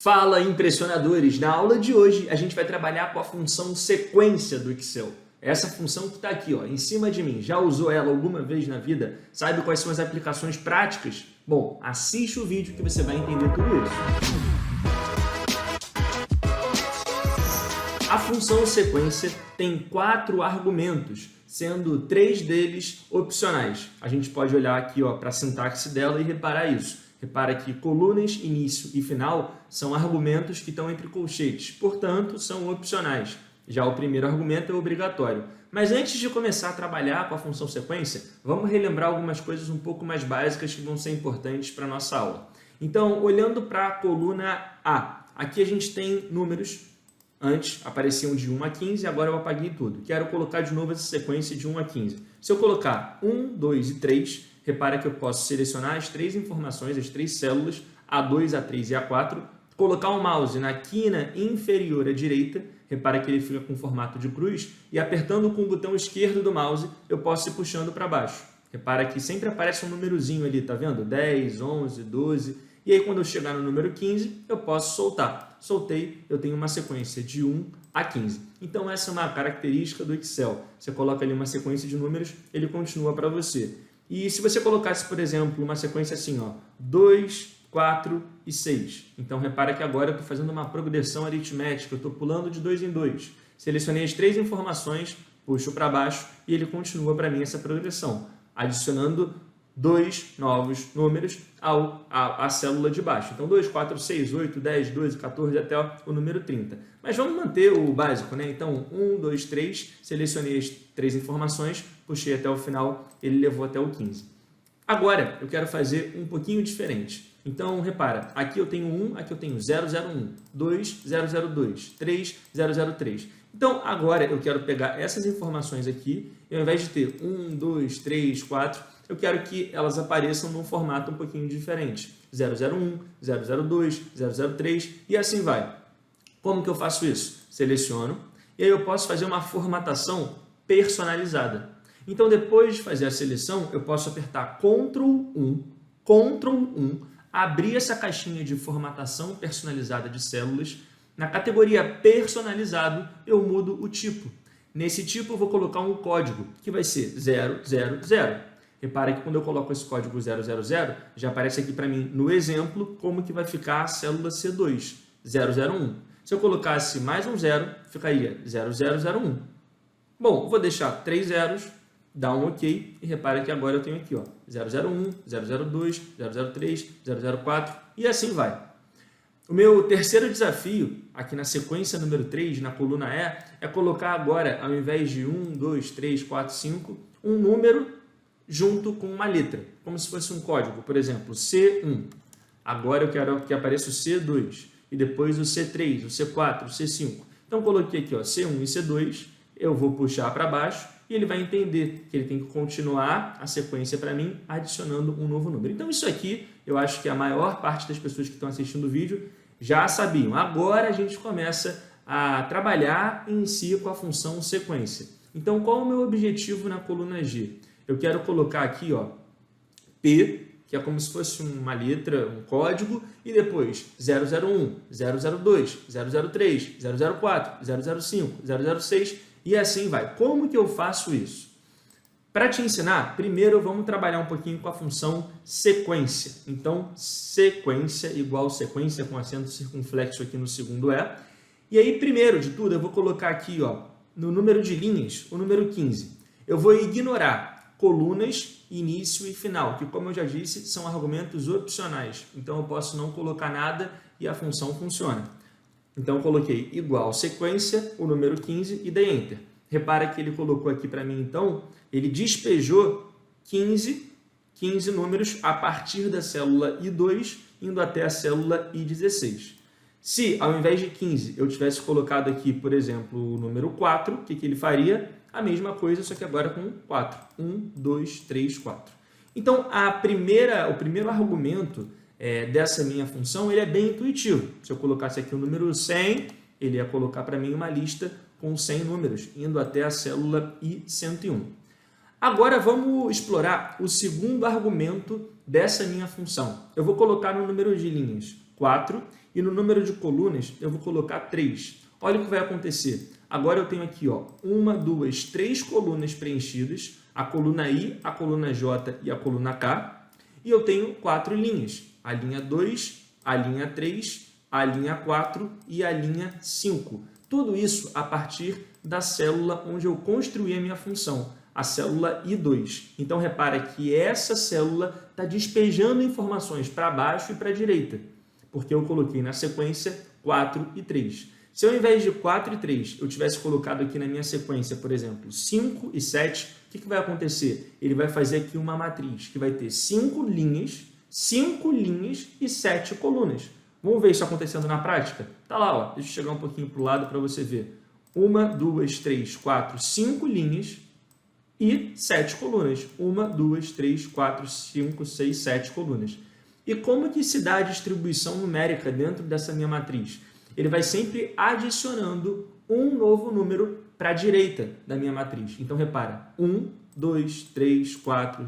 Fala, impressionadores! Na aula de hoje, a gente vai trabalhar com a função sequência do Excel. Essa função que está aqui, ó, em cima de mim. Já usou ela alguma vez na vida? Sabe quais são as aplicações práticas? Bom, assiste o vídeo que você vai entender tudo isso. A função sequência tem 4 argumentos, sendo 3 deles opcionais. A gente pode olhar aqui para a sintaxe dela e reparar isso. Repara que colunas, início e final são argumentos que estão entre colchetes, portanto, são opcionais. Já o primeiro argumento é obrigatório. Mas antes de começar a trabalhar com a função sequência, vamos relembrar algumas coisas um pouco mais básicas que vão ser importantes para a nossa aula. Então, olhando para a coluna A, aqui a gente tem números. Antes apareciam de 1 a 15, agora eu apaguei tudo. Quero colocar de novo essa sequência de 1 a 15. Se eu colocar 1, 2 e 3, repara que eu posso selecionar as 3 informações, as 3 células, A2, A3 e A4, colocar o mouse na quina inferior à direita, repara que ele fica com formato de cruz, e apertando com o botão esquerdo do mouse, eu posso ir puxando para baixo. Repara que sempre aparece um númerozinho ali, tá vendo? 10, 11, 12... E aí, quando eu chegar no número 15, eu posso soltar. Soltei, eu tenho uma sequência de 1 a 15. Então, essa é uma característica do Excel. Você coloca ali uma sequência de números, ele continua para você. E se você colocasse, por exemplo, uma sequência assim, 2, 4 e 6. Então, repara que agora eu estou fazendo uma progressão aritmética, eu estou pulando de 2 em 2. Selecionei as 3 informações, puxo para baixo e ele continua para mim essa progressão, adicionando 2 novos números à célula de baixo. Então, 2, 4, 6, 8, 10, 12, 14 até o número 30. Mas vamos manter o básico, né? Então, 1, 2, 3, selecionei as 3 informações, puxei até o final, ele levou até o 15. Agora, eu quero fazer um pouquinho diferente. Então, repara, aqui eu tenho 1, aqui eu tenho 001, 2, 002, 3, 003. Então, agora eu quero pegar essas informações aqui, e ao invés de ter 1, 2, 3, 4, eu quero que elas apareçam num formato um pouquinho diferente. 001, 002, 003 e assim vai. Como que eu faço isso? Seleciono e aí eu posso fazer uma formatação personalizada. Então, depois de fazer a seleção, eu posso apertar Ctrl 1, abrir essa caixinha de formatação personalizada de células. Na categoria personalizado, eu mudo o tipo. Nesse tipo, eu vou colocar um código, que vai ser 000. Repara que quando eu coloco esse código 000, já aparece aqui para mim no exemplo como que vai ficar a célula C2, 001. Se eu colocasse mais um 0, ficaria 0001. Bom, vou deixar 3 zeros, dá um OK e repara que agora eu tenho aqui 001, 002, 003, 004 e assim vai. O meu terceiro desafio, aqui na sequência número 3, na coluna E, é colocar agora, ao invés de 1, 2, 3, 4, 5, um número junto com uma letra, como se fosse um código, por exemplo, C1. Agora eu quero que apareça o C2, e depois o C3, o C4, o C5. Então, coloquei aqui C1 e C2, eu vou puxar para baixo, e ele vai entender que ele tem que continuar a sequência para mim, adicionando um novo número. Então, isso aqui, eu acho que a maior parte das pessoas que estão assistindo o vídeo já sabiam. Agora a gente começa a trabalhar em si com a função sequência. Então, qual é o meu objetivo na coluna G? Eu quero colocar aqui, P, que é como se fosse uma letra, um código, e depois 001, 002, 003, 004, 005, 006, e assim vai. Como que eu faço isso? Para te ensinar, primeiro vamos trabalhar um pouquinho com a função sequência. Então, sequência igual sequência com acento circunflexo aqui no segundo E. E aí, primeiro de tudo, eu vou colocar aqui, no número de linhas, o número 15. Eu vou ignorar colunas, início e final, que, como eu já disse, são argumentos opcionais. Então, eu posso não colocar nada e a função funciona. Então, eu coloquei igual sequência, o número 15 e dei Enter. Repara que ele colocou aqui para mim, então, ele despejou 15 números a partir da célula I2, indo até a célula I16. Se, ao invés de 15, eu tivesse colocado aqui, por exemplo, o número 4, o que ele faria? A mesma coisa, só que agora com 4. 1, 2, 3, 4. Então, o primeiro argumento dessa minha função ele é bem intuitivo. Se eu colocasse aqui o número 100, ele ia colocar para mim uma lista com 100 números, indo até a célula I101. Agora, vamos explorar o segundo argumento dessa minha função. Eu vou colocar no número de linhas 4, e no número de colunas eu vou colocar 3. Olha o que vai acontecer. Agora eu tenho aqui, ó, 1, 2, 3 colunas preenchidas, a coluna I, a coluna J e a coluna K, e eu tenho 4 linhas, a linha 2, a linha 3, a linha 4 e a linha 5. Tudo isso a partir da célula onde eu construí a minha função, a célula I2. Então, repara que essa célula está despejando informações para baixo e para a direita, porque eu coloquei na sequência 4 e 3. Se eu, ao invés de 4 e 3, eu tivesse colocado aqui na minha sequência, por exemplo, 5 e 7, o que vai acontecer? Ele vai fazer aqui uma matriz que vai ter 5 linhas e 7 colunas. Vamos ver isso acontecendo na prática? Tá lá, ó. Deixa eu chegar um pouquinho para o lado para você ver. 1, 2, 3, 4, 5 linhas e 7 colunas. 1, 2, 3, 4, 5, 6, 7 colunas. E como que se dá a distribuição numérica dentro dessa minha matriz? Ele vai sempre adicionando um novo número para a direita da minha matriz. Então, repara, 1, 2, 3, 4,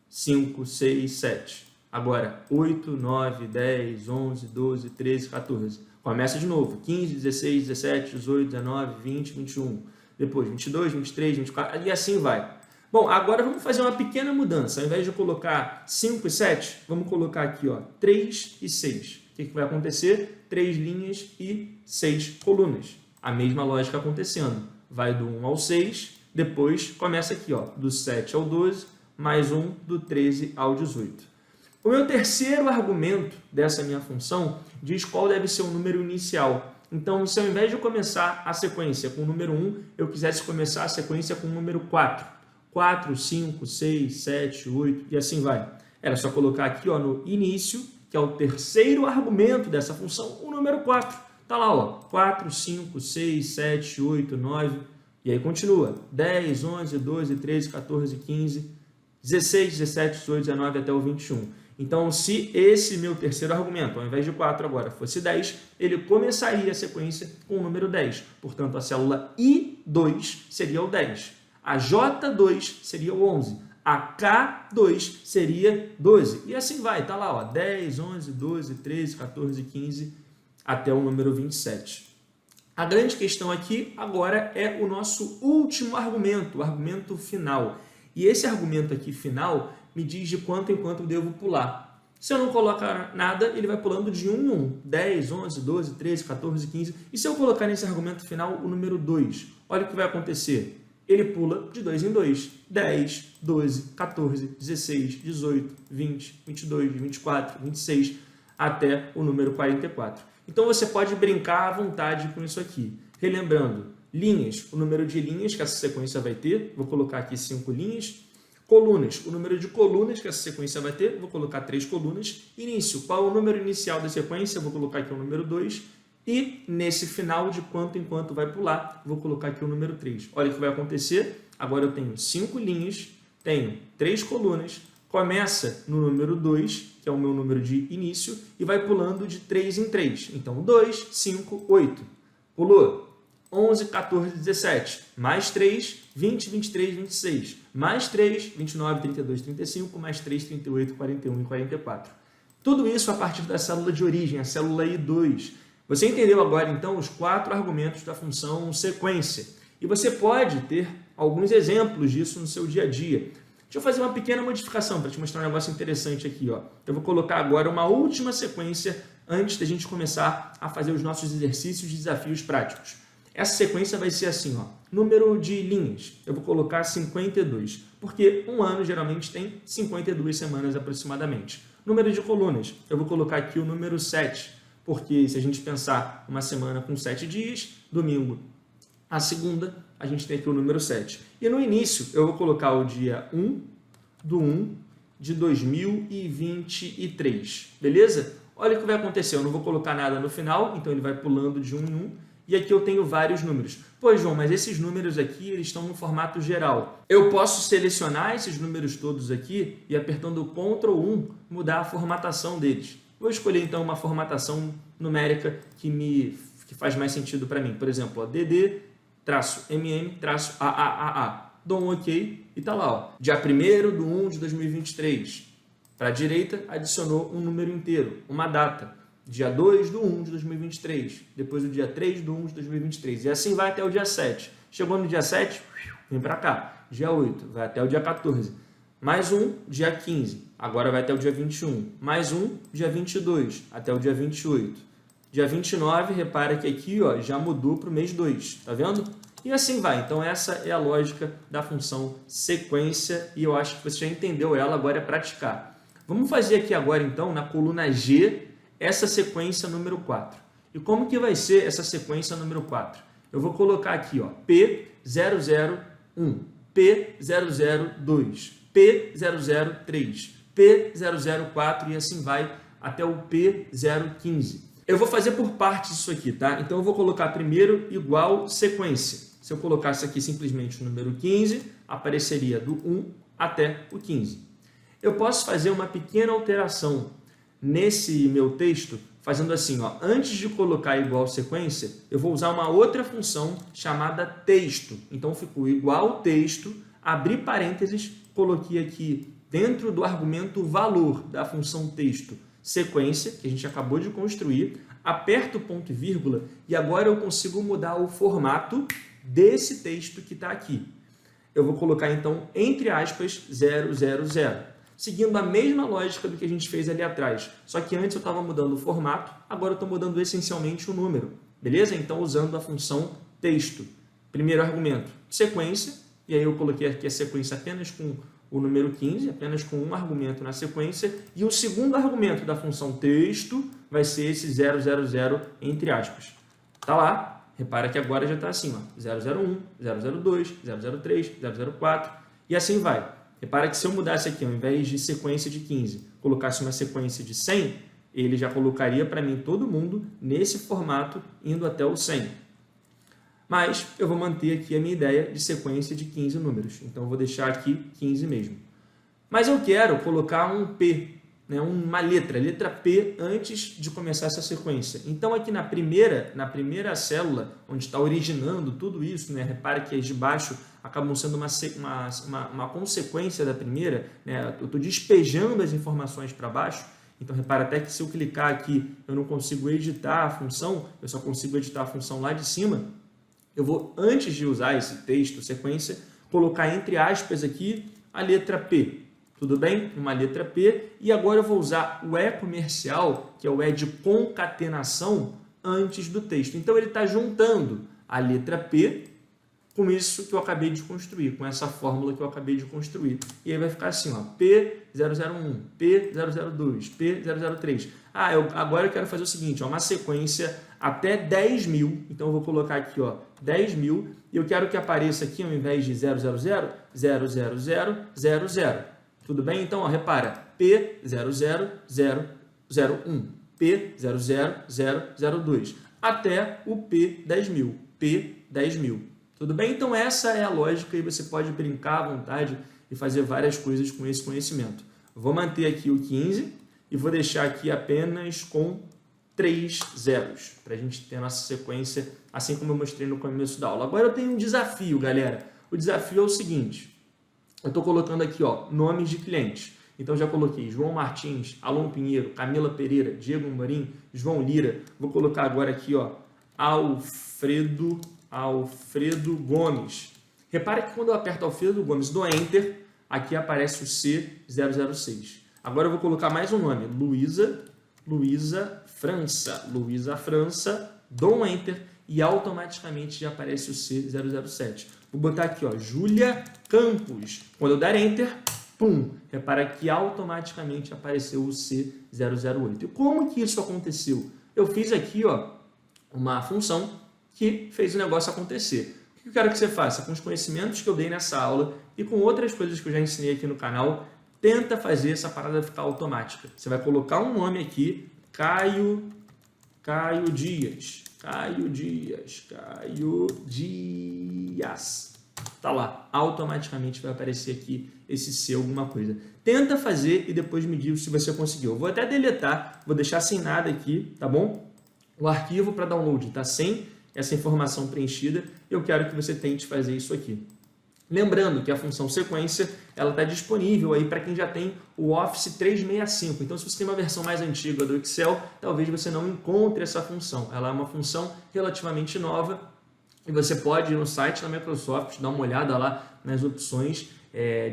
5, 6, 7. Agora, 8, 9, 10, 11, 12, 13, 14. Começa de novo. 15, 16, 17, 18, 19, 20, 21. Depois, 22, 23, 24, e assim vai. Bom, agora vamos fazer uma pequena mudança. Ao invés de colocar 5 e 7, vamos colocar aqui, ó, 3 e 6. O que vai acontecer? 3 linhas e 6 colunas. A mesma lógica acontecendo. Vai do 1 ao 6, depois começa aqui, ó, do 7 ao 12, mais um do 13 ao 18. O meu terceiro argumento dessa minha função diz qual deve ser o número inicial. Então, se ao invés de começar a sequência com o número 1, eu quisesse começar a sequência com o número 4. 4, 5, 6, 7, 8 e assim vai. Era só colocar aqui, ó, no início, que é o terceiro argumento dessa função, o número 4. Está lá, ó, 4, 5, 6, 7, 8, 9, e aí continua. 10, 11, 12, 13, 14, 15, 16, 17, 18, 19 até o 21. Então, se esse meu terceiro argumento, ao invés de 4 agora, fosse 10, ele começaria a sequência com o número 10. Portanto, a célula I2 seria o 10. A J2 seria o 11. A K2 seria 12. E assim vai, tá lá, ó, 10, 11, 12, 13, 14, 15, até o número 27. A grande questão aqui agora é o nosso último argumento, o argumento final. E esse argumento aqui final me diz de quanto em quanto eu devo pular. Se eu não colocar nada, ele vai pulando de 1 em 1. 10, 11, 12, 13, 14, 15. E se eu colocar nesse argumento final o número 2? Olha o que vai acontecer. Ele pula de 2 em 2. 10, 12, 14, 16, 18, 20, 22, 24, 26, até o número 44. Então você pode brincar à vontade com isso aqui. Relembrando, linhas, o número de linhas que essa sequência vai ter, vou colocar aqui 5 linhas. Colunas, o número de colunas que essa sequência vai ter, vou colocar 3 colunas. Início, qual é o número inicial da sequência? Vou colocar aqui o número 2. E nesse final, de quanto em quanto vai pular, vou colocar aqui o número 3. Olha o que vai acontecer. Agora eu tenho 5 linhas, tenho 3 colunas, começa no número 2, que é o meu número de início, e vai pulando de 3 em 3. Então, 2, 5, 8. Pulou. 11, 14, 17. Mais 3, 20, 23, 26. Mais 3, 29, 32, 35. Mais 3, 38, 41 e 44. Tudo isso a partir da célula de origem, a célula I2. Você entendeu agora, então, os 4 argumentos da função sequência. E você pode ter alguns exemplos disso no seu dia a dia. Deixa eu fazer uma pequena modificação para te mostrar um negócio interessante aqui, ó. Eu vou colocar agora uma última sequência antes da gente começar a fazer os nossos exercícios e desafios práticos. Essa sequência vai ser assim, ó. Número de linhas, eu vou colocar 52, porque um ano geralmente tem 52 semanas aproximadamente. Número de colunas, eu vou colocar aqui o número 7, porque se a gente pensar uma semana com 7 dias, domingo a segunda, a gente tem aqui o número 7. E no início, eu vou colocar o dia 1 do 1 de 2023, beleza? Olha o que vai acontecer, eu não vou colocar nada no final, então ele vai pulando de 1 em 1, e aqui eu tenho vários números. Pois, João, mas esses números aqui, eles estão no formato geral. Eu posso selecionar esses números todos aqui e apertando o Ctrl 1, mudar a formatação deles. Vou escolher, então, uma formatação numérica que faz mais sentido para mim. Por exemplo, ó, DD-MM-AAAA. Dou um OK e está lá. Ó. Dia 1º de 1 de 2023. Para a direita, adicionou um número inteiro, uma data. dia 2 do 1 de 2023, depois o dia 3 do 1 de 2023, e assim vai até o dia 7. Chegou no dia 7, vem para cá. Dia 8, vai até o dia 14. Mais um, dia 15, agora vai até o dia 21. Mais um, dia 22, até o dia 28. Dia 29, repara que aqui ó, já mudou para o mês 2, tá vendo? E assim vai. Então essa é a lógica da função sequência e eu acho que você já entendeu ela, agora é praticar. Vamos fazer aqui agora então, na coluna G, essa sequência número 4. E como que vai ser essa sequência número 4? Eu vou colocar aqui ó, P001, P002, P003, P004 e assim vai até o P015. Eu vou fazer por partes isso aqui, tá? Então eu vou colocar primeiro igual sequência. Se eu colocasse aqui simplesmente o número 15, apareceria do 1 até o 15. Eu posso fazer uma pequena alteração nesse meu texto, fazendo assim, ó, antes de colocar igual sequência, eu vou usar uma outra função chamada texto. Então ficou igual texto, abri parênteses, coloquei aqui dentro do argumento valor da função texto, sequência, que a gente acabou de construir, aperto o ponto e vírgula e agora eu consigo mudar o formato desse texto que está aqui. Eu vou colocar então entre aspas 000, seguindo a mesma lógica do que a gente fez ali atrás, só que antes eu estava mudando o formato, agora eu estou mudando essencialmente o número, beleza? Então usando a função texto. Primeiro argumento, sequência, e aí eu coloquei aqui a sequência apenas com o número 15, apenas com um argumento na sequência, e o segundo argumento da função texto vai ser esse 000 entre aspas. Tá lá, repara que agora já está assim, ó, 001, 002, 003, 004, e assim vai. Repara que se eu mudasse aqui, ao invés de sequência de 15, colocasse uma sequência de 100, ele já colocaria para mim todo mundo nesse formato, indo até o 100. Mas eu vou manter aqui a minha ideia de sequência de 15 números. Então, eu vou deixar aqui 15 mesmo. Mas eu quero colocar um P, né, uma letra P, antes de começar essa sequência. Então, aqui na primeira célula, onde está originando tudo isso, né, repara que as de baixo acabam sendo uma consequência da primeira. Né, eu estou despejando as informações para baixo. Então, repara até que se eu clicar aqui, eu não consigo editar a função, eu só consigo editar a função lá de cima. Eu vou, antes de usar esse texto, sequência, colocar entre aspas aqui a letra P. Tudo bem? Uma letra P. E agora eu vou usar o E comercial, que é o E de concatenação, antes do texto. Então, ele está juntando a letra P com isso que eu acabei de construir, com essa fórmula que eu acabei de construir. E aí vai ficar assim, ó, P001, P002, P003. Agora eu quero fazer o seguinte, ó, uma sequência até 10.000. Então, eu vou colocar aqui, ó, 10.000. E eu quero que apareça aqui, ao invés de 000, 0000000. Tudo bem? Então, ó, repara, P00001, P00002, até o P10.000, P10.000. Tudo bem? Então, essa é a lógica e você pode brincar à vontade e fazer várias coisas com esse conhecimento. Vou manter aqui o 15 e vou deixar aqui apenas com 3 zeros, para a gente ter a nossa sequência, assim como eu mostrei no começo da aula. Agora eu tenho um desafio, galera. O desafio é o seguinte, eu estou colocando aqui, ó, nomes de clientes. Então, já coloquei João Martins, Alon Pinheiro, Camila Pereira, Diego Amorim, João Lira. Vou colocar agora aqui, ó, Alfredo Gomes. Repara que quando eu aperto Alfredo Gomes, dou Enter, aqui aparece o C006. Agora eu vou colocar mais um nome, Luísa França, dou um Enter e automaticamente já aparece o C007. Vou botar aqui, ó, Júlia Campos. Quando eu der Enter, pum, repara que automaticamente apareceu o C008. E como que isso aconteceu? Eu fiz aqui, ó, uma função que fez o negócio acontecer. O que eu quero que você faça? Com os conhecimentos que eu dei nessa aula e com outras coisas que eu já ensinei aqui no canal, tenta fazer essa parada ficar automática. Você vai colocar um nome aqui, Caio Dias. Tá lá, automaticamente vai aparecer aqui esse C alguma coisa. Tenta fazer e depois me diga se você conseguiu. Eu vou até deletar, vou deixar sem nada aqui, tá bom? O arquivo para download está sem essa informação preenchida. Eu quero que você tente fazer isso aqui. Lembrando que a função sequência ela está disponível aí para quem já tem o Office 365. Então, se você tem uma versão mais antiga do Excel, talvez você não encontre essa função. Ela é uma função relativamente nova e você pode ir no site da Microsoft, dar uma olhada lá nas opções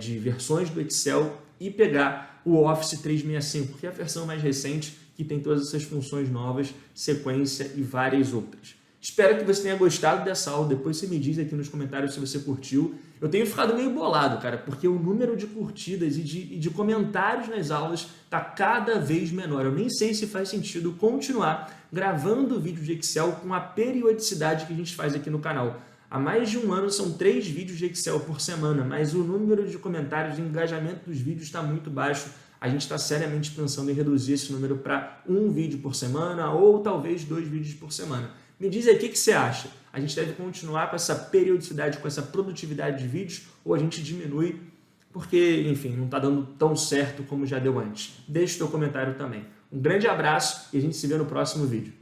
de versões do Excel e pegar o Office 365, que é a versão mais recente que tem todas essas funções novas, sequência e várias outras. Espero que você tenha gostado dessa aula. Depois você me diz aqui nos comentários se você curtiu. Eu tenho ficado meio bolado, cara, porque o número de curtidas e de comentários nas aulas está cada vez menor. Eu nem sei se faz sentido continuar gravando vídeos de Excel com a periodicidade que a gente faz aqui no canal. Há mais de um ano são 3 vídeos de Excel por semana, mas o número de comentários e engajamento dos vídeos está muito baixo. A gente está seriamente pensando em reduzir esse número para 1 vídeo por semana ou talvez 2 vídeos por semana. Me diz aí o que você acha. A gente deve continuar com essa periodicidade, com essa produtividade de vídeos, ou a gente diminui porque, enfim, não está dando tão certo como já deu antes? Deixa o teu comentário também. Um grande abraço e a gente se vê no próximo vídeo.